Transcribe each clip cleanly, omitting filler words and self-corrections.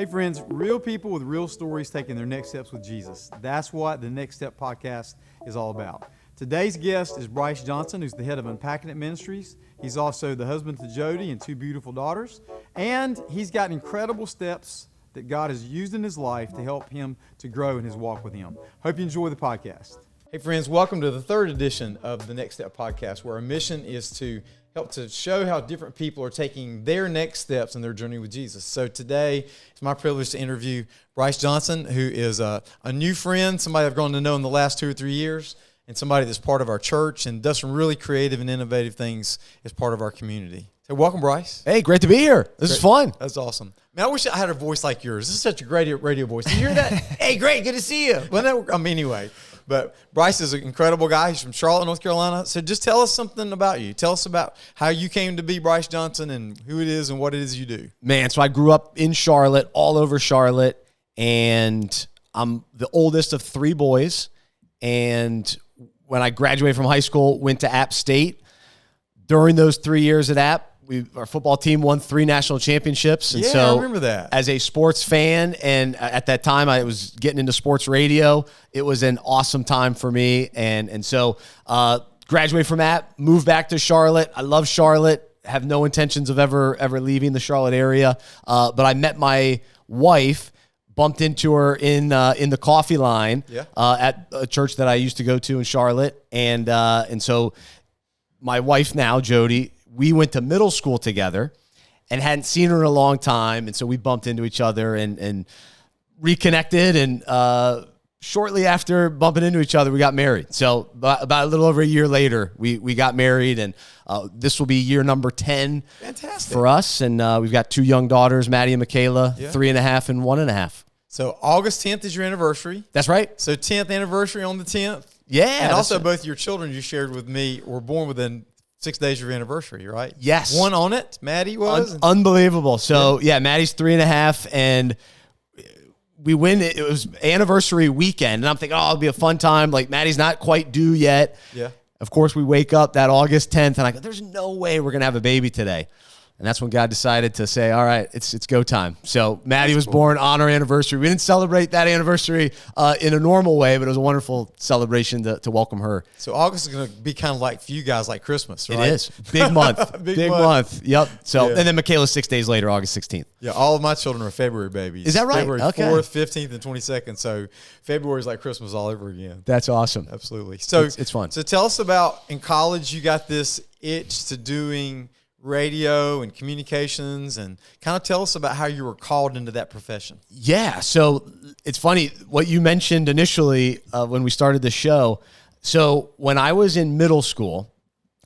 Hey friends, real people with real stories taking their next steps with Jesus. That's what the Next Step podcast is all about. Today's guest is Bryce Johnson, who's the head of UNPACKIN Ministries. He's also the husband to Jody and two beautiful daughters. And he's got incredible steps that God has used in his life to help him to grow in his walk with him. Hope you enjoy the podcast. Hey friends, welcome to the third edition of the Next Step podcast, where our mission is to help to show how different people are taking their next steps in their journey with Jesus. So today, it's my privilege to interview Bryce Johnson, who is a new friend, somebody I've grown to know in the last 2 or 3 years, and somebody that's part of our church and does some really creative and innovative things as part of our community. So welcome, Bryce. Hey, great to be here. This is fun. That's awesome. Man, I wish I had a voice like yours. This is such a great radio voice. Did you hear that? Hey, great, good to see you. Well, anyway. But Bryce is an incredible guy. He's from Charlotte, North Carolina. So just tell us something about you. Tell us about how you came to be Bryce Johnson and who it is and what it is you do. Man, so I grew up in Charlotte, all over Charlotte, and I'm the oldest of 3 boys. And when I graduated from high school, went to App State. During those 3 years at App, our football team won 3 national championships. And I remember that. As a sports fan, and at that time I was getting into sports radio, it was an awesome time for me. And so graduated from App, moved back to Charlotte. I love Charlotte, have no intentions of ever leaving the Charlotte area. But I met my wife, bumped into her in the coffee line at a church that I used to go to in Charlotte. And so my wife now, Jody, we went to middle school together and hadn't seen her in a long time. And so we bumped into each other and reconnected. And shortly after bumping into each other, we got married. So about a little over a year later, we got married. And this will be year number 10 for us. And we've got 2 young daughters, Maddie and Michaela, 3.5 and 1.5. So August 10th is your anniversary. That's right. So 10th anniversary on the 10th. Yeah. And also both your children you shared with me were born within 6 days of your anniversary, right? Yes. One on it, Maddie was. Unbelievable. So, Maddie's 3.5, and we win. It was anniversary weekend, and I'm thinking, it'll be a fun time. Like, Maddie's not quite due yet. Yeah. Of course, we wake up that August 10th, and I go, there's no way we're going to have a baby today. And that's when God decided to say, all right, it's go time. So Maddie was born on our anniversary. We didn't celebrate that anniversary in a normal way, but it was a wonderful celebration to welcome her. So August is going to be kind of like, for you guys, like Christmas, right? It is. Big month. Big month. Yep. So, and then Michaela's 6 days later, August 16th. Yeah, all of my children are February babies. Is that right? February 4th, 15th, and 22nd. So February is like Christmas all over again. That's awesome. Absolutely. So it's fun. So tell us about, in college, you got this itch to doing radio and communications, and kind of tell us about how you were called into that profession. Yeah, so it's funny what you mentioned initially when we started the show. So when I was in middle school,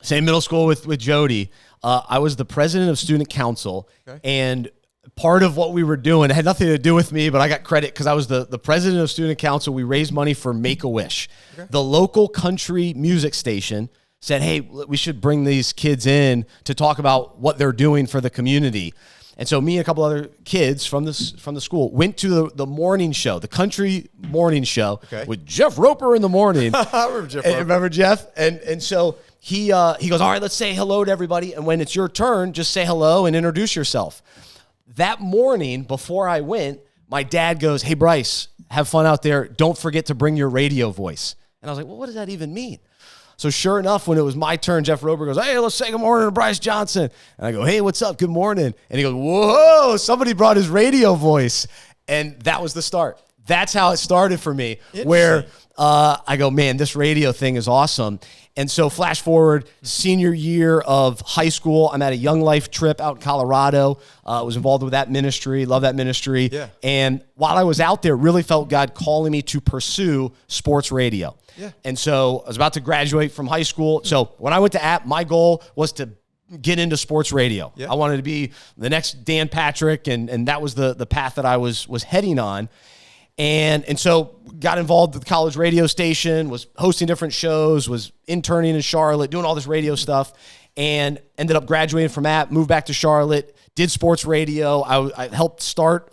same middle school with Jody, I was the president of student council, and part of what we were doing, it had nothing to do with me, but I got credit because I was the president of student council. We raised money for Make-A-Wish. The local country music station said, hey, we should bring these kids in to talk about what they're doing for the community. And so me and a couple other kids from the school went to the morning show, the country morning show with Jeff Roper in the morning. I remember Jeff Roper. Remember Jeff? And so he goes, all right, let's say hello to everybody. And when it's your turn, just say hello and introduce yourself. That morning before I went, my dad goes, hey, Bryce, have fun out there. Don't forget to bring your radio voice. And I was like, well, what does that even mean? So sure enough, when it was my turn, Jeff Roper goes, hey, let's say good morning to Bryce Johnson. And I go, hey, what's up? Good morning. And he goes, whoa, somebody brought his radio voice. And that was the start. That's how it started for me, where I go, man, this radio thing is awesome. And so flash forward, senior year of high school, I'm at a Young Life trip out in Colorado. Was involved with that ministry, love that ministry. Yeah. And while I was out there, really felt God calling me to pursue sports radio. Yeah. And so I was about to graduate from high school. So when I went to App, my goal was to get into sports radio. Yeah. I wanted to be the next Dan Patrick, and that was the path that I was heading on. And so got involved with the college radio station, was hosting different shows, was interning in Charlotte, doing all this radio stuff, and ended up graduating from App, moved back to Charlotte, did sports radio. I helped start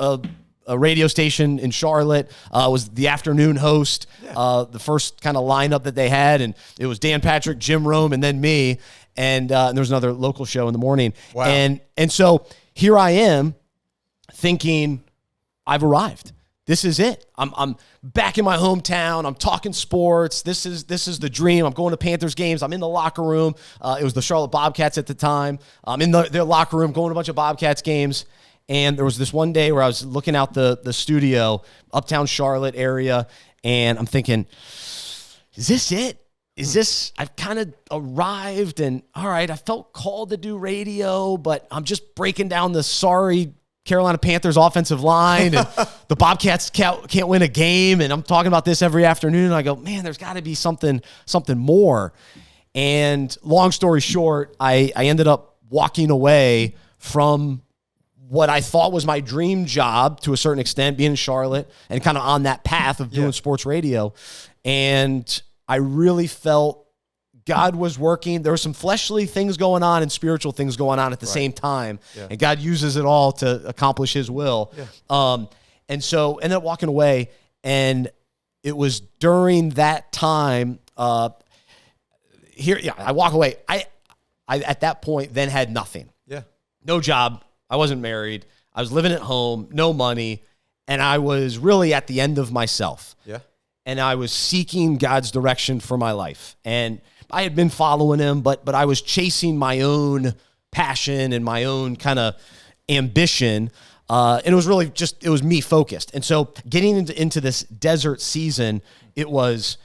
a radio station in Charlotte, was the afternoon host, the first kind of lineup that they had, and it was Dan Patrick, Jim Rome, and then me, and there was another local show in the morning. Wow. And so here I am thinking, I've arrived. This is it. I'm back in my hometown. I'm talking sports. This is the dream. I'm going to Panthers games. I'm in the locker room. It was the Charlotte Bobcats at the time. I'm in their locker room going to a bunch of Bobcats games. And there was this one day where I was looking out the studio, uptown Charlotte area, and I'm thinking, is this it? Is this, I've kind of arrived, and all right, I felt called to do radio, but I'm just breaking down the sorry Carolina Panthers offensive line, and the Bobcats can't win a game, and I'm talking about this every afternoon, and I go, man, there's got to be something more. And long story short, I ended up walking away from what I thought was my dream job to a certain extent, being in Charlotte and kind of on that path of doing sports radio. And I really felt God was working. There were some fleshly things going on and spiritual things going on at the same time. Yeah. And God uses it all to accomplish his will. Yeah. And so ended up walking away. And it was during that time, I walk away. I at that point then had nothing. Yeah. No job. I wasn't married. I was living at home, no money. And I was really at the end of myself. Yeah. And I was seeking God's direction for my life. And I had been following him, but I was chasing my own passion and my own kind of ambition. And it was really it was me focused. And so getting into this desert season, it was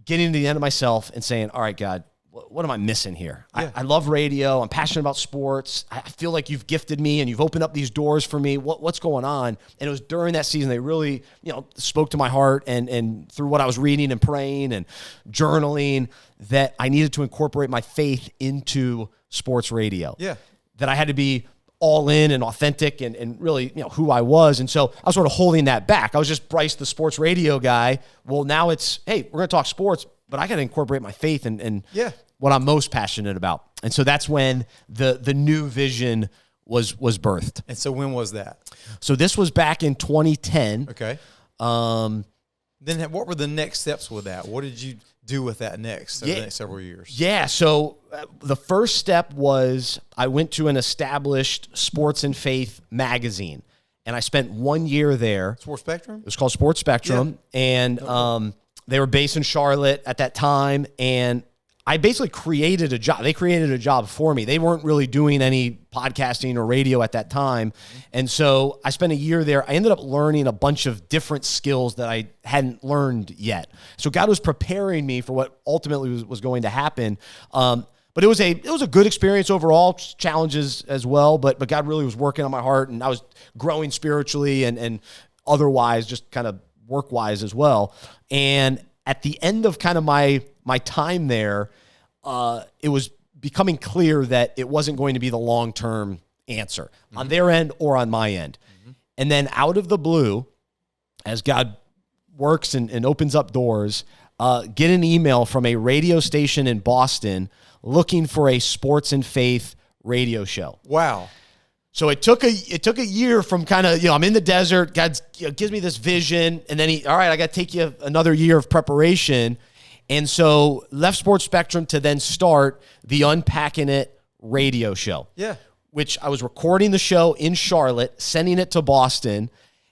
getting to the end of myself and saying, all right, God, what am I missing here? Yeah. I love radio. I'm passionate about sports. I feel like you've gifted me and you've opened up these doors for me. What's going on? And it was during that season they really, spoke to my heart and through what I was reading and praying and journaling that I needed to incorporate my faith into sports radio. Yeah. That I had to be all in and authentic and really, who I was. And so I was sort of holding that back. I was just Bryce, the sports radio guy. Well, now it's, hey, we're going to talk sports, but I got to incorporate my faith and what I'm most passionate about. And so that's when the new vision was birthed. And so when was that? So this was back in 2010. Okay. Then what were the next steps with that? What did you do with that next over the next several years? Yeah. So the first step was I went to an established sports and faith magazine, and I spent 1 year there. Sports Spectrum? It was called Sports Spectrum. Yeah. And they were based in Charlotte at that time, and I basically created a job. They created a job for me. They weren't really doing any podcasting or radio at that time. And so I spent a year there. I ended up learning a bunch of different skills that I hadn't learned yet. So God was preparing me for what ultimately was going to happen. But it was a good experience overall, challenges as well. But God really was working on my heart, and I was growing spiritually and otherwise, just kind of work-wise as well. And at the end of kind of my time there, it was becoming clear that it wasn't going to be the long-term answer on their end or on my end. And then out of the blue, as God works and opens up doors, get an email from a radio station in Boston looking for a sports and faith radio show. Wow. So it took a year from kind of, I'm in the desert, God gives me this vision, and then all right, I got to take you another year of preparation. And so left Sports Spectrum to then start the Unpacking It radio show. Yeah. Which I was recording the show in Charlotte, sending it to Boston.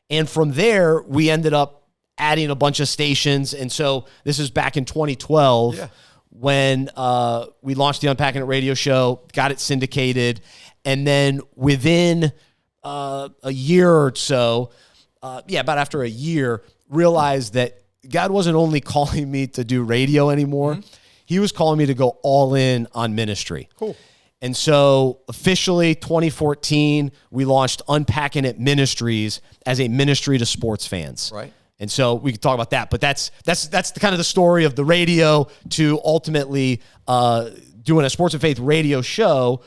And from there, we ended up adding a bunch of stations. And so this is back in 2012 when we launched the Unpacking It radio show, got it syndicated. And then within a year or so, about after a year, realized that God wasn't only calling me to do radio anymore. He was calling me to go all in on ministry. Cool. And so officially 2014, we launched Unpacking It Ministries as a ministry to sports fans. Right. And so we could talk about that, but that's the kind of the story of the radio to ultimately doing a sports and faith radio show,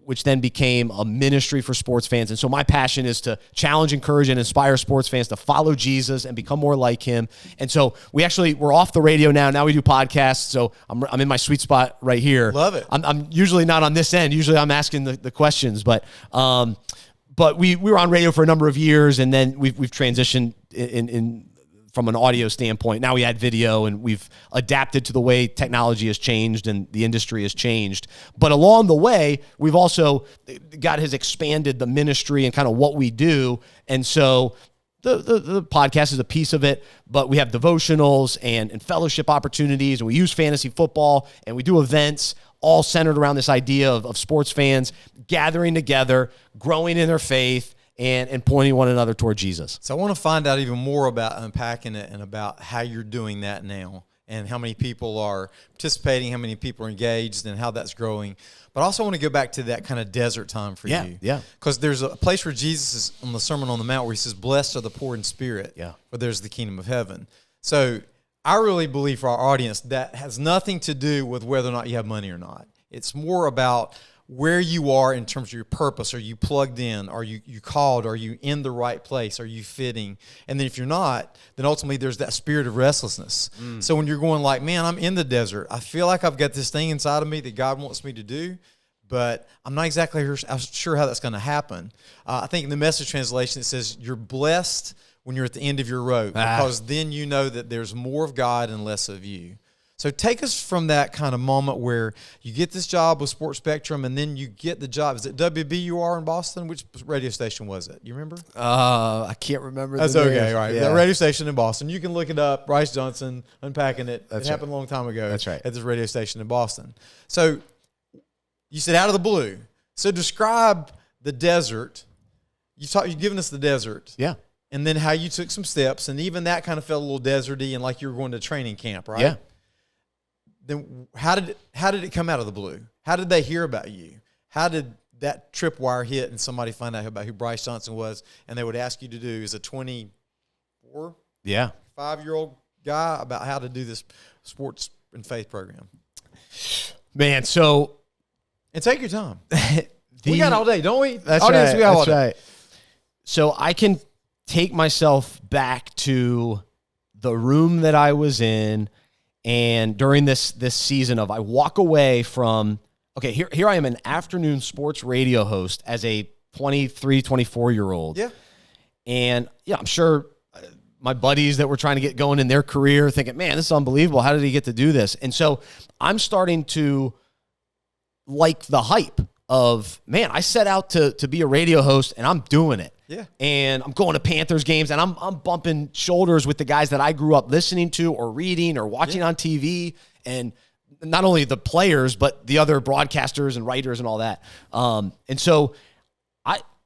which then became a ministry for sports fans. And so my passion is to challenge, encourage, and inspire sports fans to follow Jesus and become more like him. And so we're off the radio now. Now we do podcasts. So I'm in my sweet spot right here. Love it. I'm usually not on this end. Usually I'm asking the questions, but we were on radio for a number of years, and then we've transitioned in from an audio standpoint. Now we add video, and we've adapted to the way technology has changed and the industry has changed. But along the way, we've also, God has expanded the ministry and kind of what we do. And so the podcast is a piece of it, but we have devotionals and fellowship opportunities, and we use fantasy football, and we do events all centered around this idea of sports fans gathering together, growing in their faith, and pointing one another toward Jesus. So I want to find out even more about unpacking it and about how you're doing that now and how many people are participating, how many people are engaged, and how that's growing. But I also want to go back to that kind of desert time for you. Yeah. Because there's a place where Jesus is on the Sermon on the Mount where he says, blessed are the poor in spirit, for there's the kingdom of heaven. So I really believe for our audience that has nothing to do with whether or not you have money or not. It's more about where you are in terms of your purpose. Are you plugged in? Are you called? Are you in the right place? Are you fitting? And then if you're not, then ultimately there's that spirit of restlessness. So when you're going like, man, I'm in the desert. I feel like I've got this thing inside of me that God wants me to do, but I'm not exactly sure how that's going to happen. I think in the Message translation it says, you're blessed when you're at the end of your rope, because then you know that there's more of God and less of you. So take us from that kind of moment where you get this job with Sports Spectrum, and then you get the job. Is it WBUR in Boston? Which radio station was it? You remember? I can't remember. That's okay, right? Yeah. That radio station in Boston. You can look it up. Bryce Johnson, Unpacking It. That's it happened a long time ago. That's right. At this radio station in Boston. So you said out of the blue. So describe the desert. You've given us the desert. Yeah. And then how you took some steps, and even that kind of felt a little deserty and like you were going to training camp, right? Yeah. Then how did it come out of the blue? How did they hear about you? How did that tripwire hit and somebody find out about who Bryce Johnson was, and they would ask you to do as a 24, 5-year-old guy about how to do this sports and faith program? Man, so and take your time. We got all day, don't we? That's Audience, right. We got that's all day. right. So I can take myself back to the room that I was in. And during this season of, I walk away from, okay, here I am, an afternoon sports radio host as a 23, 24-year-old. Yeah. And yeah, I'm sure my buddies that were trying to get going in their career thinking, man, this is unbelievable. How did he get to do this? And so I'm starting to like the hype of, man, I set out to be a radio host, and I'm doing it. Yeah. And I'm going to Panthers games, and I'm bumping shoulders with the guys that I grew up listening to or reading or watching on TV, and not only the players, but the other broadcasters and writers and all that. And so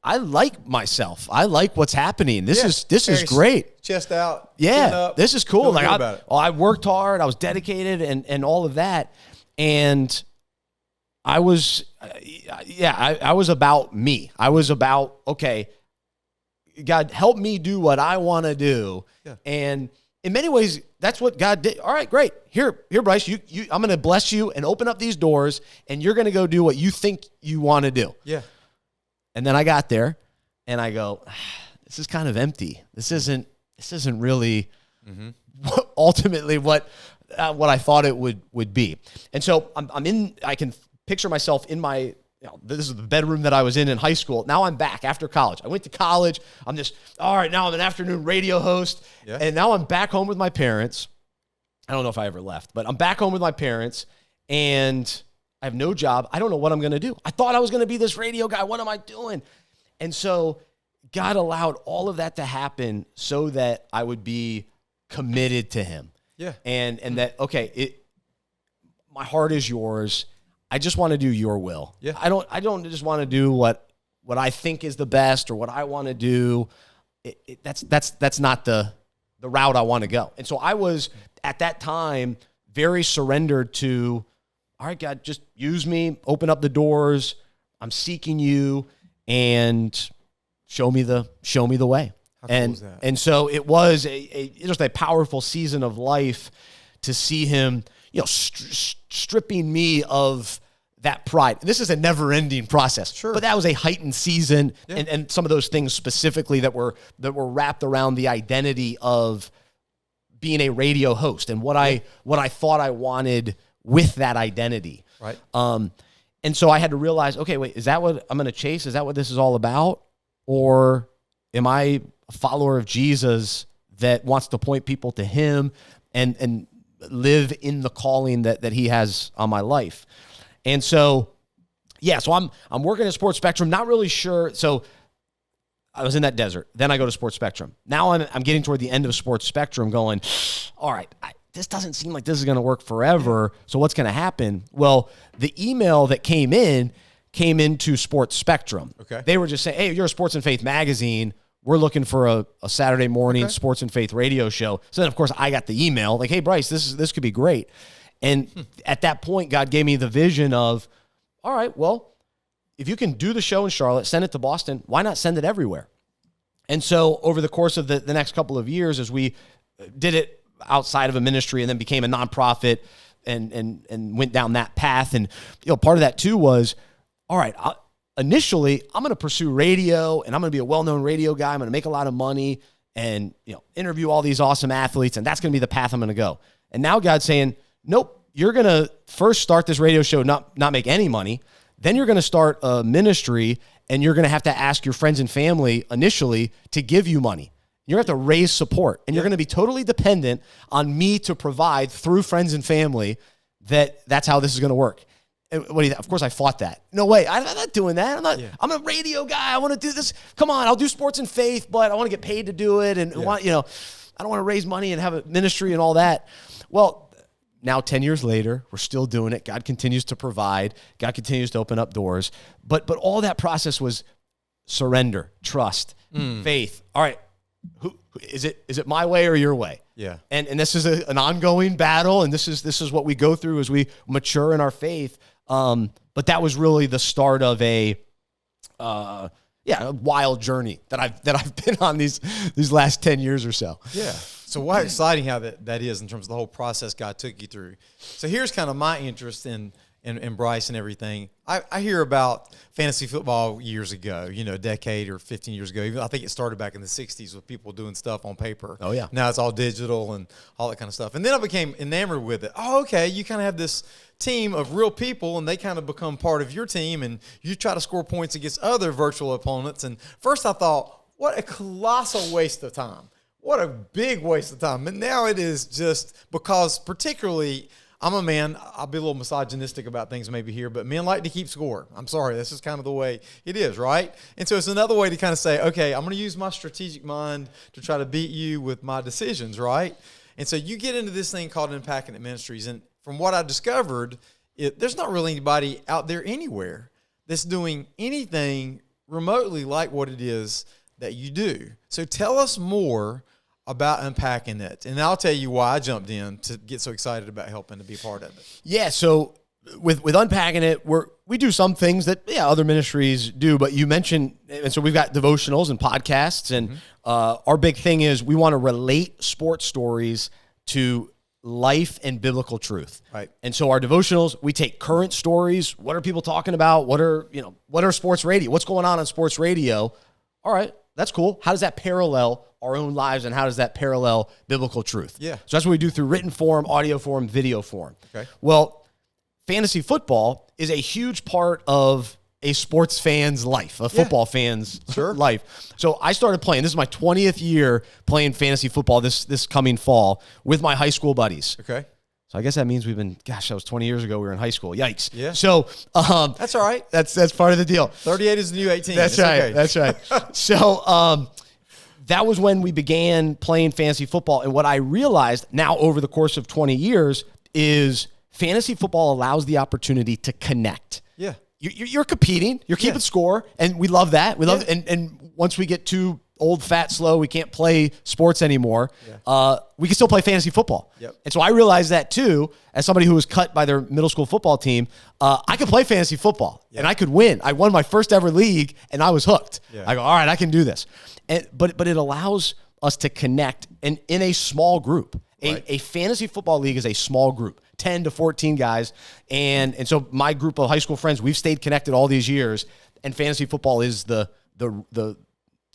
I like myself. I like what's happening. This is great. Chest out. Yeah. Chin up, this is cool. Like I worked hard. I was dedicated and all of that. And I was, I was about me. I was about, okay, God, help me do what I want to do. Yeah. And in many ways, that's what God did. All right, great. Here, Bryce, I'm going to bless you and open up these doors, and you're going to go do what you think you want to do. Yeah. And then I got there, and I go, this is kind of empty. This isn't really ultimately what I thought it would be. And so I can picture myself in my, this is the bedroom that I was in high school. Now I'm back after college. I went to college. I'm just, all right, now I'm an afternoon radio host. Yeah. And now I'm back home with my parents. I don't know if I ever left, but I'm back home with my parents, and I have no job. I don't know what I'm going to do. I thought I was going to be this radio guy. What am I doing? And so God allowed all of that to happen so that I would be committed to him. Yeah. And that, okay, my heart is yours. I just want to do your will. Yeah. I don't just want to do what I think is the best or what I want to do. That's not the route I want to go. And so I was at that time very surrendered to, all right, God, just use me, open up the doors. I'm seeking you, and show me the way. How cool is that? And so it was just a powerful season of life to see him, stripping me of that pride. This is a never-ending process. Sure. But that was a heightened season, and some of those things specifically that were wrapped around the identity of being a radio host and what I thought I wanted with that identity. Right. And so I had to realize, okay, wait, is that what I'm going to chase? Is that what this is all about? Or am I a follower of Jesus that wants to point people to him and live in the calling that he has on my life. And so, yeah, so I'm working at Sports Spectrum, not really sure. So I was in that desert. Then I go to Sports Spectrum. Now I'm getting toward the end of Sports Spectrum going, all right, this doesn't seem like this is going to work forever. So what's going to happen? Well, the email that came into Sports Spectrum. Okay. They were just saying, hey, you're a Sports and Faith magazine. We're looking for a Saturday morning Sports and Faith radio show. So then, of course, I got the email like, hey, Bryce, this could be great. And at that point, God gave me the vision of, all right, well, if you can do the show in Charlotte, send it to Boston, why not send it everywhere? And so over the course of the next couple of years, as we did it outside of a ministry and then became a nonprofit and went down that path. And, part of that too was, all right, initially I'm going to pursue radio and I'm going to be a well-known radio guy. I'm going to make a lot of money and, interview all these awesome athletes. And that's going to be the path I'm going to go. And now God's saying, nope, you're going to first start this radio show, not make any money. Then you're going to start a ministry and you're going to have to ask your friends and family initially to give you money. You're going to have to raise support, and you're going to be totally dependent on me to provide through friends and family that's how this is going to work. And of course, I fought that. No way. I'm not doing that. I'm a radio guy. I want to do this. Come on, I'll do Sports and Faith, but I want to get paid to do it. And I don't want to raise money and have a ministry and all that. Well, now 10 years later, we're still doing it. God continues to provide. God continues to open up doors. But all that process was surrender, trust, faith. All right. Who is it my way or your way? Yeah. And this is an ongoing battle, and this is what we go through as we mature in our faith. But that was really the start of a wild journey that I've been on these last 10 years or so. Yeah. So why exciting how that is in terms of the whole process God took you through. So here's kind of my interest in Bryce and everything. I hear about fantasy football years ago, a decade or 15 years ago. Even I think it started back in the 60s with people doing stuff on paper. Oh, yeah. Now it's all digital and all that kind of stuff. And then I became enamored with it. Oh, okay, you kind of have this team of real people, and they kind of become part of your team, and you try to score points against other virtual opponents. And first I thought, what a colossal waste of time. What a big waste of time. And now it is just because particularly – I'm a man, I'll be a little misogynistic about things maybe here, but men like to keep score. I'm sorry, this is kind of the way it is, right? And so it's another way to kind of say, okay, I'm going to use my strategic mind to try to beat you with my decisions, right? And so you get into this thing called Unpacking It Ministries, and from what I discovered, there's not really anybody out there anywhere that's doing anything remotely like what it is that you do. So tell us more about Unpacking It. And I'll tell you why I jumped in to get so excited about helping to be part of it. Yeah, so with Unpacking It, we do some things that other ministries do, but you mentioned, and so we've got devotionals and podcasts, and our big thing is we want to relate sports stories to life and biblical truth. Right. And so our devotionals, we take current stories. What are people talking about? What are sports radio? What's going on sports radio? All right, that's cool. How does that parallel our own lives, and how does that parallel biblical truth? Yeah. So that's what we do through written form, audio form, video form. Okay. Well, fantasy football is a huge part of a sports fan's life, a football fan's life. So I started playing. This is my 20th year playing fantasy football this coming fall with my high school buddies. Okay. So I guess that means that was 20 years ago. We were in high school. Yikes. Yeah. So that's all right. That's part of the deal. 38 is the new 18. That's right. Okay. That's right. So that was when we began playing fantasy football. And what I realized now over the course of 20 years is fantasy football allows the opportunity to connect. Yeah. You're competing. You're keeping score. And we love that. We love it. And once we get too old, fat, slow, we can't play sports anymore. Yeah. We can still play fantasy football. Yep. And so I realized that too, as somebody who was cut by their middle school football team, I could play fantasy football and I could win. I won my first ever league and I was hooked. Yeah. I go, all right, I can do this. But it allows us to connect in a small group. Right. A fantasy football league is a small group, 10 to 14 guys. And so my group of high school friends, we've stayed connected all these years, and fantasy football is the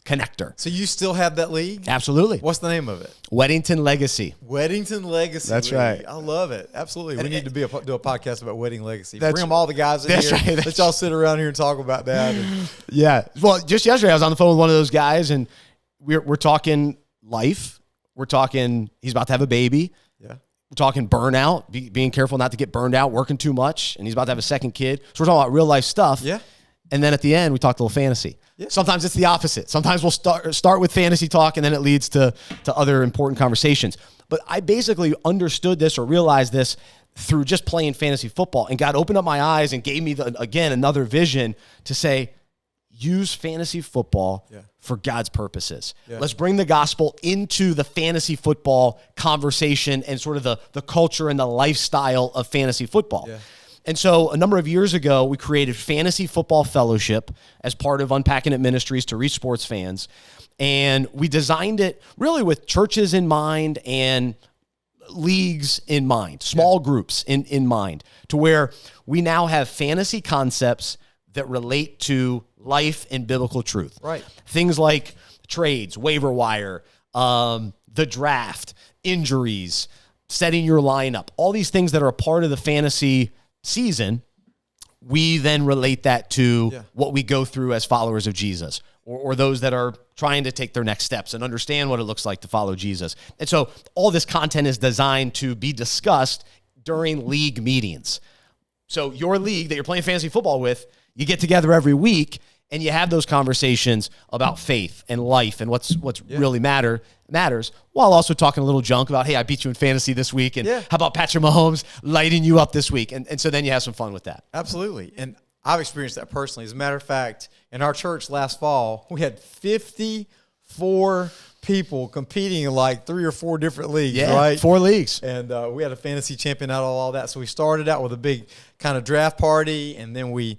connector. So you still have that league? Absolutely. What's the name of it? Weddington Legacy. Weddington Legacy. That's league. right. I love it. Absolutely. We need to do a podcast about wedding legacy. Bring them all the guys in here. Right, let y'all sit around here and talk about that. Yeah. Well, just yesterday I was on the phone with one of those guys, and we're talking life. We're talking he's about to have a baby. Yeah. We're talking burnout, being careful not to get burned out, working too much, and he's about to have a second kid. So we're talking about real life stuff. Yeah. And then at the end, we talked a little fantasy. Yeah. Sometimes it's the opposite. Sometimes we'll start with fantasy talk, and then it leads to other important conversations. But I basically understood this or realized this through just playing fantasy football, and God opened up my eyes and gave me, again, another vision to say, use fantasy football for God's purposes. Yeah. Let's bring the gospel into the fantasy football conversation and sort of the culture and the lifestyle of fantasy football. Yeah. And so a number of years ago, we created Fantasy Football Fellowship as part of Unpacking It Ministries to reach sports fans. And we designed it really with churches in mind and leagues in mind, small groups in mind, to where we now have fantasy concepts that relate to life and biblical truth. Right. Things like trades, waiver wire, the draft, injuries, setting your lineup, all these things that are a part of the fantasy season, we then relate that to what we go through as followers of Jesus, or those that are trying to take their next steps and understand what it looks like to follow Jesus. And so all this content is designed to be discussed during league meetings. So your league that you're playing fantasy football with, you get together every week and you have those conversations about faith and life and what's really matters, while also talking a little junk about, hey, I beat you in fantasy this week, and how about Patrick Mahomes lighting you up this week? And so then you have some fun with that. Absolutely. And I've experienced that personally. As a matter of fact, in our church last fall, we had 54 people competing in like 3 or 4 different leagues, right? 4 leagues. And we had a fantasy champion out of all that. So we started out with a big kind of draft party, and then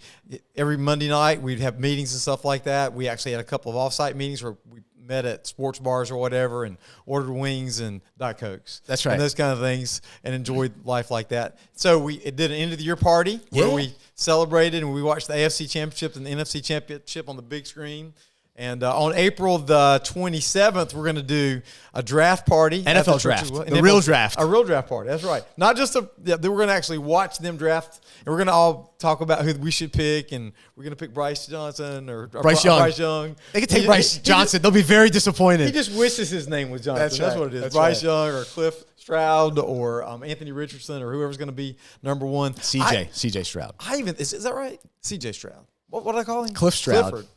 every Monday night we'd have meetings and stuff like that. We actually had a couple of off-site meetings where we met at sports bars or whatever and ordered wings and Diet Cokes. That's right. And those kind of things, and enjoyed life like that. So we did an end-of-the-year party where we celebrated, and we watched the AFC Championship and the NFC Championship on the big screen. And on April the 27th, we're going to do a draft party. NFL draft. The real draft. A real draft party. That's right. Not just we're going to actually watch them draft, and we're going to all talk about who we should pick, and we're going to pick Bryce Johnson or Bryce Young. They could take Bryce Johnson. They'll be very disappointed. He just wishes his name was Johnson. That's what it is. That's Bryce Young or Cliff Stroud or Anthony Richardson or whoever's going to be number one. CJ Stroud. Is that right? CJ Stroud. What did I call him? Cliff Stroud. Clifford.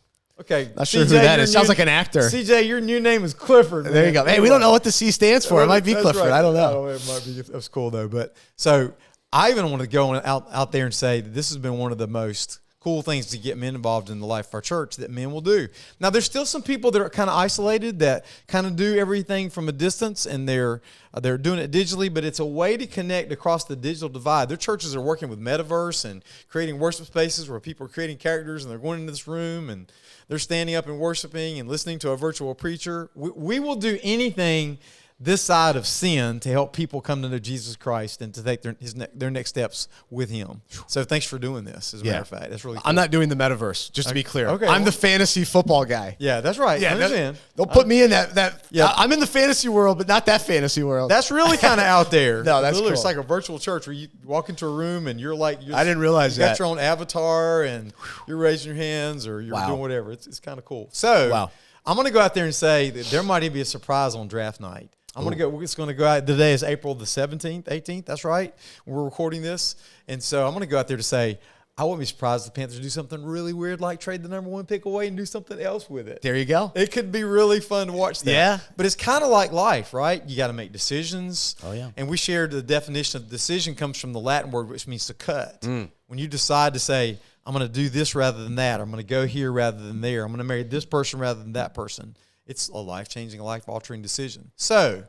Okay. Not sure who that is. Sounds like an actor. CJ, your new name is Clifford. Man. There you go. Hey, we don't know what the C stands for. It might be Clifford. Right. I don't know. It might be. That's cool, though. But so I even want to go out there and say that this has been one of the most cool things to get men involved in the life of our church that men will do. Now, there's still some people that are kind of isolated that kind of do everything from a distance, and they're doing it digitally, but it's a way to connect across the digital divide. Their churches are working with Metaverse and creating worship spaces where people are creating characters, and they're going into this room, and they're standing up and worshiping and listening to a virtual preacher. We will do anything this side of sin to help people come to know Jesus Christ and to take their next steps with Him. So thanks for doing this, as a matter of fact. That's really cool. I'm not doing the metaverse, just to be clear. Okay, I'm the fantasy football guy. Yeah, that's right. Yeah, I understand. They'll put me in that. Yeah. I'm in the fantasy world, but not that fantasy world. That's really kind of out there. No, that's cool. It's like a virtual church where you walk into a room and you're like, I didn't realize that. You got your own avatar and you're raising your hands or you're doing whatever. It's kind of cool. So I'm going to go out there and say that there might even be a surprise on draft night. We're just going to go out. Today is April the 17th, 18th. That's right. We're recording this. And so I'm going to go out there to say, I wouldn't be surprised if the Panthers do something really weird, like trade the number 1 pick away and do something else with it. There you go. It could be really fun to watch that. Yeah. But it's kind of like life, right? You got to make decisions. Oh, yeah. And we shared the definition of decision comes from the Latin word, which means to cut. When you decide to say, I'm going to do this rather than that, or I'm going to go here rather than there, I'm going to marry this person rather than that person. It's a life-changing, life-altering decision. So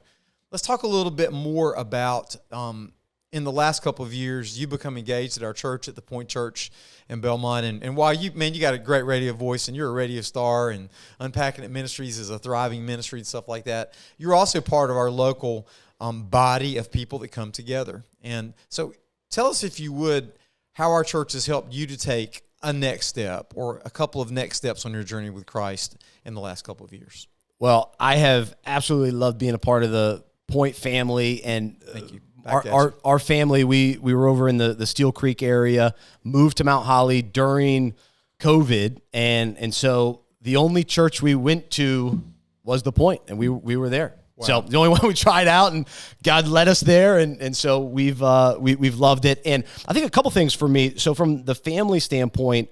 let's talk a little bit more about, in the last couple of years, you become engaged at our church, at the Point Church in Belmont. And while you got a great radio voice and you're a radio star, and Unpacking It Ministries is a thriving ministry and stuff like that, you're also part of our local body of people that come together. And so tell us, if you would, how our church has helped you to take a next step or a couple of next steps on your journey with Christ in the last couple of years. Well, I have absolutely loved being a part of the Point family, and thank you. Our family, we were over in the Steel Creek area, moved to Mount Holly during COVID, and so the only church we went to was the Point, and we were there. So the only one we tried out, and God led us there, and so we've loved it. And I think a couple things for me. So from the family standpoint,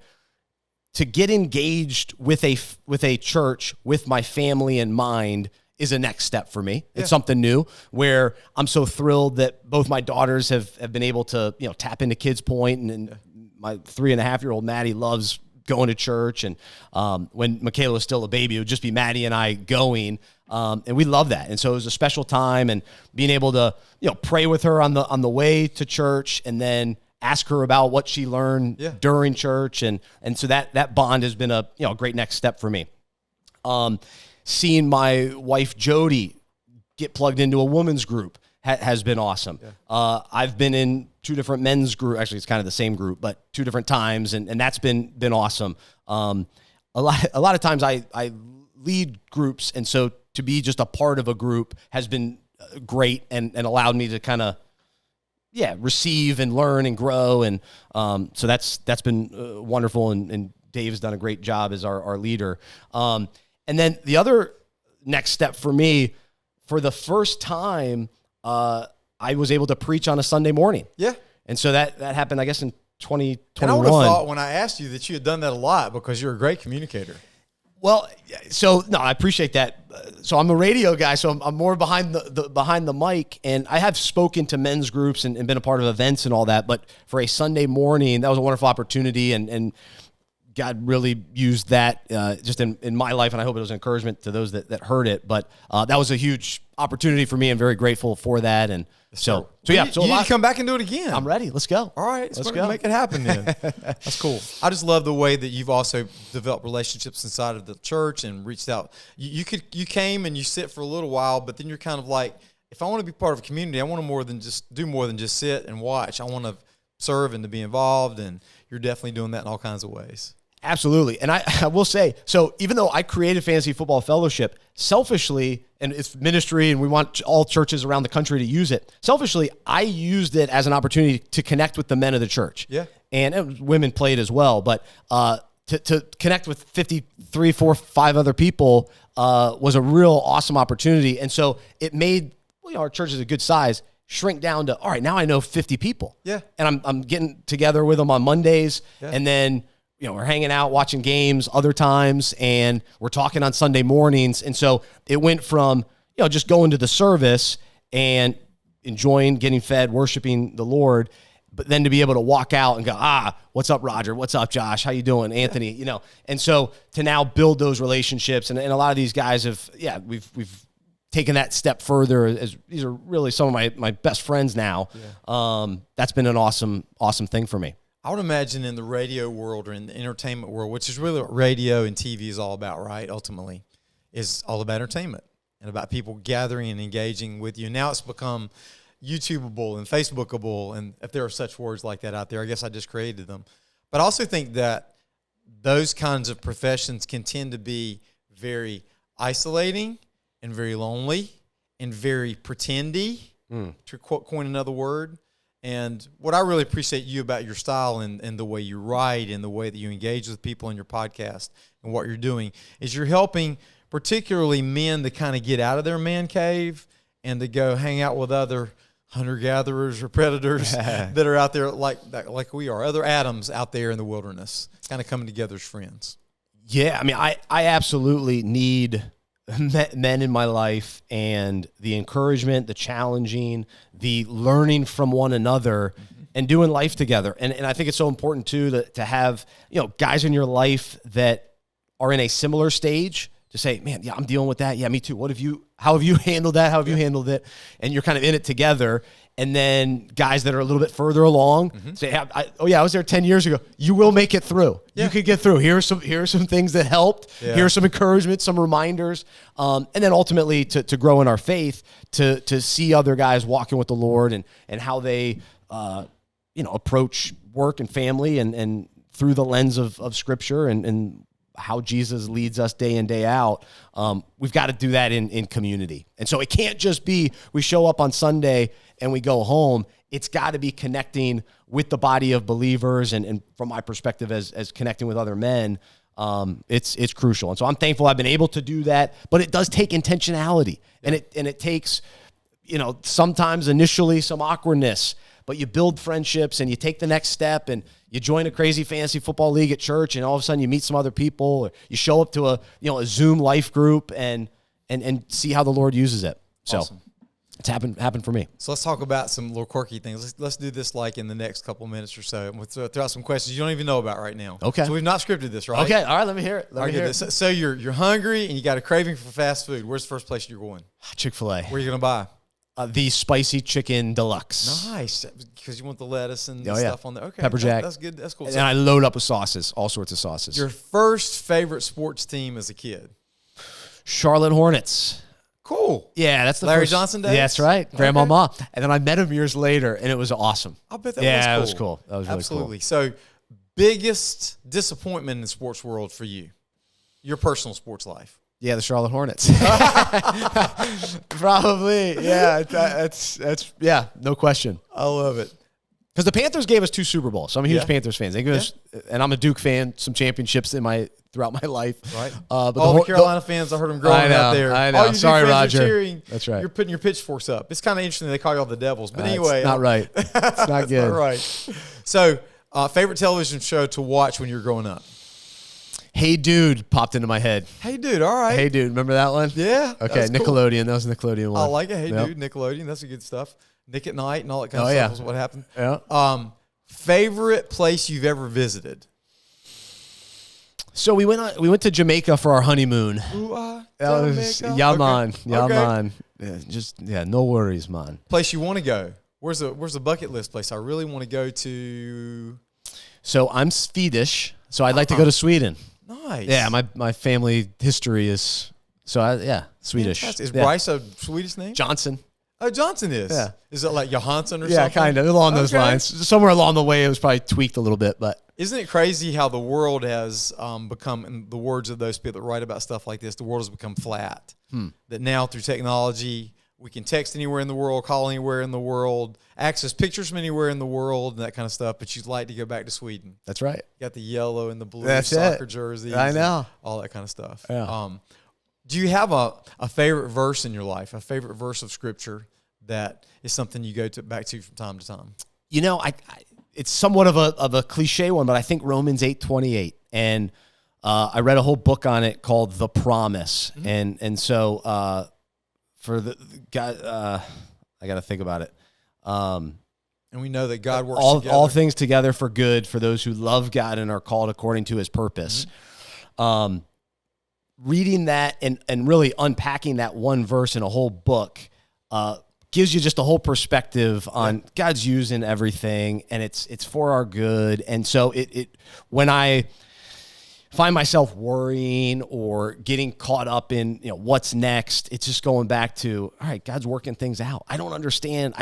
to get engaged with a church with my family in mind is a next step for me. It's something new where I'm so thrilled that both my daughters have been able to, tap into Kids Point, and my 3.5-year-old Maddie loves going to church. And when Michaela was still a baby, it would just be Maddie and I going, and we love that. And so it was a special time, and being able to, pray with her on the way to church, and then ask her about what she learned during church. And so that bond has been a great next step for me. Seeing my wife, Jody, get plugged into a women's group has been awesome. I've been in 2 different men's groups. Actually, it's kind of the same group, but 2 different times. And that's been awesome. A lot of times I lead groups. And so to be just a part of a group has been great and allowed me to kind of, receive and learn and grow. And so that's been wonderful. And Dave's done a great job as our leader. And then the other next step for me, for the first time, I was able to preach on a Sunday morning. Yeah. And so that happened, I guess, in 2021. And I would have thought when I asked you that you had done that a lot because you're a great communicator. Well, so no, I appreciate that. So I'm a radio guy, so I'm more behind the mic, and I have spoken to men's groups and been a part of events and all that. But for a Sunday morning, that was a wonderful opportunity, and God really used that just in my life, and I hope it was an encouragement to those that heard it. But that was a huge opportunity for me. I'm very grateful for that. And so yeah. So you need to come back and do it again. I'm ready. Let's go. All right. Let's go. Make it happen then. That's cool. I just love the way that you've also developed relationships inside of the church and reached out. You came and you sit for a little while, but then you're kind of like, if I want to be part of a community, I want to do more than just sit and watch. I want to serve and to be involved, and you're definitely doing that in all kinds of ways. Absolutely. And I will say, so even though I created Fantasy Football Fellowship, selfishly, and it's ministry and we want all churches around the country to use it, selfishly, I used it as an opportunity to connect with the men of the church. Yeah. And women played as well. But to connect with 53, 4, 5 other people was a real awesome opportunity. And so it made our church is a good size, shrink down to, all right, now I know 50 people. Yeah. And I'm getting together with them on Mondays, and then we're hanging out, watching games other times, and we're talking on Sunday mornings. And so it went from, just going to the service and enjoying, getting fed, worshiping the Lord, but then to be able to walk out and go, what's up, Roger? What's up, Josh? How you doing, Anthony? And so to now build those relationships, and a lot of these guys have, we've taken that step further, as these are really some of my best friends now. That's been an awesome thing for me. I would imagine in the radio world or in the entertainment world, which is really what radio and TV is all about, right? Ultimately, is all about entertainment and about people gathering and engaging with you. Now it's become YouTubeable and Facebookable, and if there are such words like that out there, I guess I just created them. But I also think that those kinds of professions can tend to be very isolating and very lonely and very pretendy, to coin another word. And what I really appreciate you about your style and the way you write and the way that you engage with people in your podcast and what you're doing is you're helping particularly men to kind of get out of their man cave and to go hang out with other hunter-gatherers or predators that are out there like we are, other Adams out there in the wilderness, kind of coming together as friends. Yeah, I mean, I absolutely need men in my life, and the encouragement, the challenging, the learning from one another, and doing life together. And I think it's so important too to have guys in your life that are in a similar stage to say, man, I'm dealing with that. Yeah, me too. How have you handled that? How have you handled it? And you're kind of in it together. And then guys that are a little bit further along say, I was there 10 years ago. You will make it through. Yeah. You could get through. Here are some things that helped. Yeah. Here are some encouragement, some reminders. And then ultimately to grow in our faith, to see other guys walking with the Lord and how they approach work and family and through the lens of Scripture and how Jesus leads us day in, day out. We've got to do that in community. And so it can't just be we show up on Sunday and we go home. It's got to be connecting with the body of believers, and from my perspective as connecting with other men, it's crucial. And so I'm thankful I've been able to do that, but it does take intentionality, and it takes, sometimes initially some awkwardness, but you build friendships and you take the next step and you join a crazy fantasy football league at church, and all of a sudden you meet some other people, or you show up to a Zoom life group and see how the Lord uses it. So Awesome. it's happened for me. So let's talk about some little quirky things. Let's do this like in the next couple minutes or so. We'll throw out some questions you don't even know about right now. Okay. So we've not scripted this, right? Okay. All right. Let me hear it. All right, so you're hungry and you got a craving for fast food. Where's the first place you're going? Chick-fil-A. Where are you going to buy? The spicy chicken deluxe. Nice, because you want the lettuce and Oh, stuff on there. Okay, Pepper jack. That's good. That's cool. And So I load up with sauces, all sorts of sauces. your first favorite sports team as a kid? Charlotte Hornets. Cool. Yeah, that's the Larry first. Johnson days? Yeah, that's right. Grandmama. And then I met him years later, and it was awesome. I bet that was cool. That was really Absolutely. So, biggest disappointment in the sports world for you? Your personal sports life? Yeah, the Charlotte Hornets. Probably. Yeah, that's no question. I love it. Because the Panthers gave us 2 Super Bowls. So I'm a huge Yeah. Panthers fan. They gave us, and I'm a Duke fan, some championships throughout my life. Right. But All the Carolina fans, I heard them growing out there. I know. All you Sorry, Duke fans are Roger. cheering. That's right. You're putting your pitchforks up. It's kind of interesting they call you all the Devils. But anyway. It's not right. It's not good. All right. So, favorite television show to watch when you were growing up? Hey Dude popped into my head. Hey, dude. All right. Hey Dude, remember that one? Yeah. Okay, that's cool. Nickelodeon. That was a Nickelodeon one. I like it. Hey, Yep. dude. Nickelodeon. That's the good stuff. Nick at Night and all that kind of Oh, stuff yeah. is what happened. Yeah. Favorite place you've ever visited? So we went to Jamaica for our honeymoon. Ooh, That was Jamaica. yeah, Okay. man. Yeah, Okay. man. Yeah, no worries, man. Place you want to go? Where's the bucket list place I really want to go to? So I'm Swedish, so I'd like to go to Sweden. Nice. Yeah, my family history is Swedish. Fantastic. Is Yeah. Bryce a Swedish name? Johnson? Oh, Johnson is. Yeah. Is it like Johansson or Yeah, something? kind of along those Okay. lines. Somewhere along the way, it was probably tweaked a little bit, but Isn't it crazy how the world has become, in the words of those people that write about stuff like this, the world has become flat. That now through technology, we can text anywhere in the world, call anywhere in the world, access pictures from anywhere in the world, and that kind of stuff. But you'd like to go back to Sweden. that's right. You got the yellow and the blue That's soccer it. jerseys. I know. and all that kind of stuff. Yeah. Do you have a favorite verse in your life, a favorite verse of Scripture that is something you go back to from time to time? It's somewhat of a cliche one, but I think Romans 8:28, and I read a whole book on it called The Promise, and so for the God, I got to think about it. And we know that God works all together. things together for good for those who love God and are called according to His purpose. Reading that and really unpacking that one verse in a whole book gives you just a whole perspective on God's using everything, and it's for our good. And so it when I find myself worrying or getting caught up in what's next, it's just going back to, all right, God's working things out. I don't understand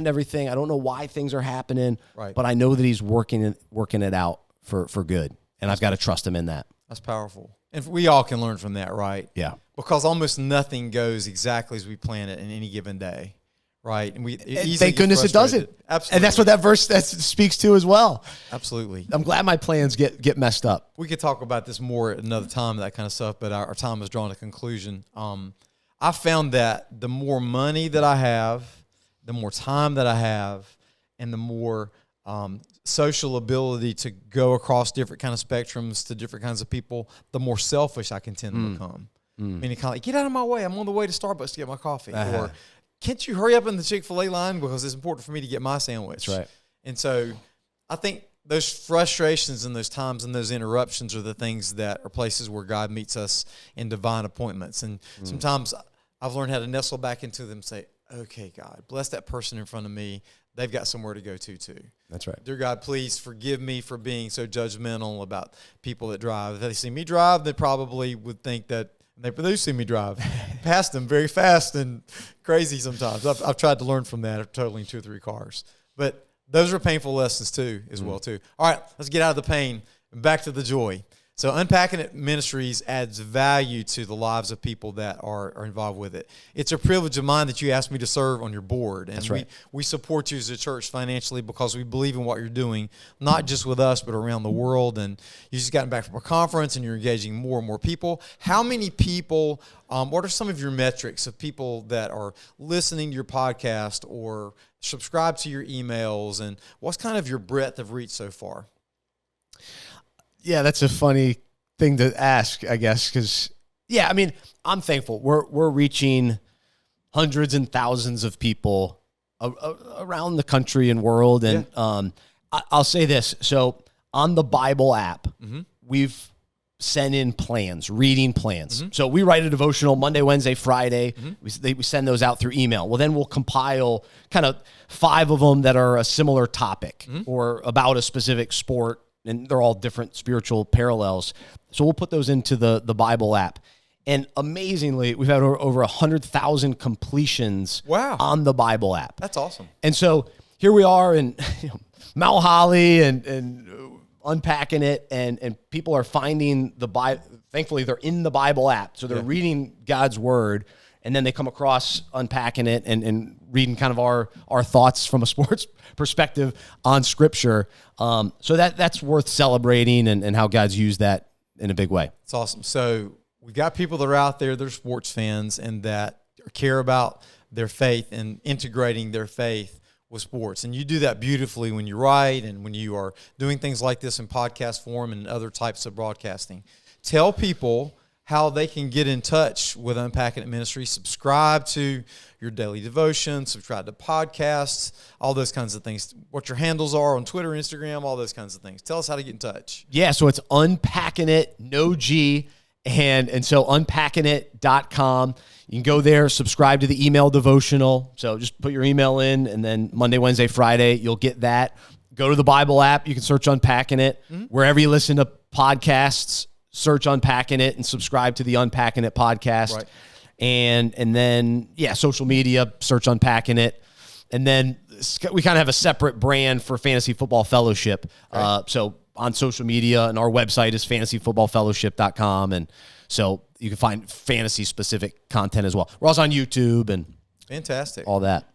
everything. I don't know why things are happening, Right. but I know that He's working it out for good, and I've got to trust Him in that. That's powerful. And we all can learn from that, right? Yeah. Because almost nothing goes exactly as we plan it in any given day, right? And Thank goodness it doesn't. Absolutely. And that's what that verse that speaks to as well. Absolutely. I'm glad my plans get messed up. We could talk about this more at another time, that kind of stuff, but our time has drawn a conclusion. I found that the more money that I have, the more time that I have, and the more social ability to go across different kind of spectrums to different kinds of people, the more selfish I can tend to become. Meaning kind of like, get out of my way. I'm on the way to Starbucks to get my coffee. Or can't you hurry up in the Chick-fil-A line because it's important for me to get my sandwich. That's right. And so I think those frustrations and those times and those interruptions are the things that are places where God meets us in divine appointments. And sometimes I've learned how to nestle back into them and say, okay, God, bless that person in front of me. They've got somewhere to go to too. That's right. Dear God, please forgive me for being so judgmental about people that drive. If they see me drive, they probably would think that they do see me drive past them very fast and crazy sometimes. I've tried to learn from that of totaling 2 or 3 cars. But those are painful lessons too, as well too. All right, let's get out of the pain and back to the joy. So Unpacking It Ministries adds value to the lives of people that are involved with it. It's a privilege of mine that you asked me to serve on your board. And That's right. we support you as a church financially because we believe in what you're doing, not just with us, but around the world. And you just gotten back from a conference and you're engaging more and more people. How many people, what are some of your metrics of people that are listening to your podcast or subscribe to your emails? And what's kind of your breadth of reach so far? Yeah, that's a funny thing to ask, I guess, because, yeah, I mean, I'm thankful. We're reaching hundreds and thousands of people around the country and world. And I'll say this. So on the Bible app, we've sent in plans, reading plans. So we write a devotional Monday, Wednesday, Friday. We send those out through email. Well, then we'll compile kind of 5 of them that are a similar topic or about a specific sport. And they're all different spiritual parallels. So we'll put those into the Bible app. And amazingly, we've had over 100,000 completions on the Bible app. That's awesome. And so here we are in Mount Holly and unpacking it, and people are finding the Bible. Thankfully, they're in the Bible app. So they're reading God's word, and then they come across unpacking it and reading kind of our thoughts from a sports perspective on Scripture. So that's worth celebrating and how God's used that in a big way. It's awesome. So we've got people that are out there, they're sports fans, and that care about their faith and integrating their faith with sports. And you do that beautifully when you write and when you are doing things like this in podcast form and other types of broadcasting. Tell people how they can get in touch with Unpacking It Ministry, subscribe to your daily devotion, subscribe to podcasts, all those kinds of things, what your handles are on Twitter, Instagram, all those kinds of things. Tell us how to get in touch. Yeah, so it's Unpacking It, no G, and so unpackingit.com. You can go there, subscribe to the email devotional. So just put your email in, and then Monday, Wednesday, Friday, you'll get that. Go to the Bible app. You can search Unpacking It. Wherever you listen to podcasts, search Unpacking It and subscribe to the Unpacking It podcast. Right. And then, social media, search Unpacking It. And then we kind of have a separate brand for Fantasy Football Fellowship. Right. So on social media, and our website is fantasyfootballfellowship.com. And so you can find fantasy-specific content as well. We're also on YouTube and fantastic, all that.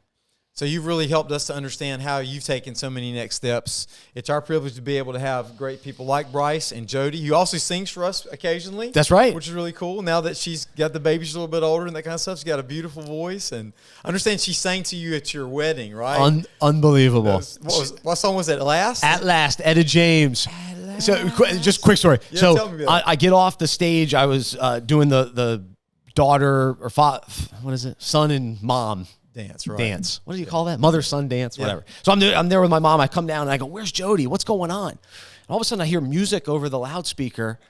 So you've really helped us to understand how you've taken so many next steps. It's our privilege to be able to have great people like Bryce and Jody, who also sings for us occasionally. That's right. Which is really cool. Now that she's got the baby's a little bit older and that kind of stuff, she's got a beautiful voice. And I understand she sang to you at your wedding, right? Unbelievable. What song was it? At Last? At Last, Etta James. So just quick story. Yeah, so tell me about I get off the stage. I was doing the daughter or son and mom dance, right? Dance. What do you call that? Mother-son dance, whatever. So I'm there with my mom. I come down and I go, "Where's Jody? What's going on?" And all of a sudden I hear music over the loudspeaker.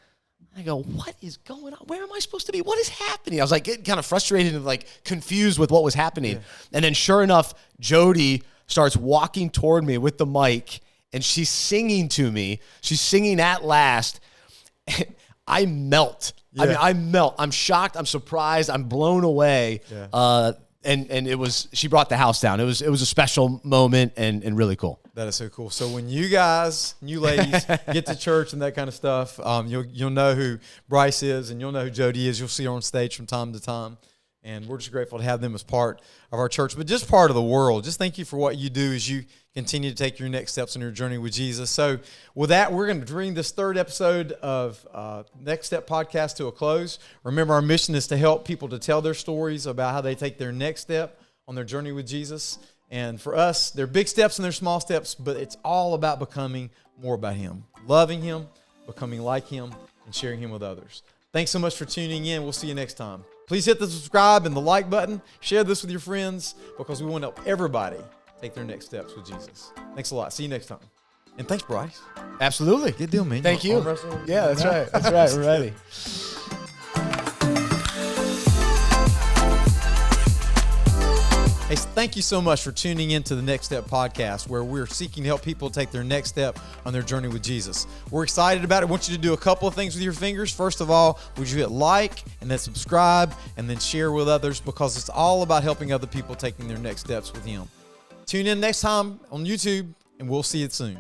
I go, "What is going on? Where am I supposed to be? What is happening?" I was like getting kind of frustrated and like confused with what was happening. Yeah. And then sure enough, Jody starts walking toward me with the mic and she's singing to me. She's singing At Last. I melt. Yeah. I mean, I melt. I'm shocked. I'm surprised. I'm blown away. Yeah. And it was, she brought the house down. It was a special moment and really cool. That is so cool. So when you ladies get to church and that kind of stuff, you'll know who Bryce is and you'll know who Jody is. You'll see her on stage from time to time. And we're just grateful to have them as part of our church, but just part of the world. Just thank you for what you do as you continue to take your next steps on your journey with Jesus. So with that, we're going to bring this third episode of Next Step Podcast to a close. Remember, our mission is to help people to tell their stories about how they take their next step on their journey with Jesus. And for us, they're big steps and they're small steps, but it's all about becoming more about Him, loving Him, becoming like Him, and sharing Him with others. Thanks so much for tuning in. We'll see you next time. Please hit the subscribe and the like button. Share this with your friends because we want to help everybody take their next steps with Jesus. Thanks a lot. See you next time. And thanks, Bryce. Absolutely. Good deal, man. Thank you. Yeah, that's right. That's right. We're ready. Hey, thank you so much for tuning in to the Next Step Podcast, where we're seeking to help people take their next step on their journey with Jesus. We're excited about it. I want you to do a couple of things with your fingers. First of all, would you hit like and then subscribe and then share with others, because it's all about helping other people taking their next steps with Him. Tune in next time on YouTube, and we'll see you soon.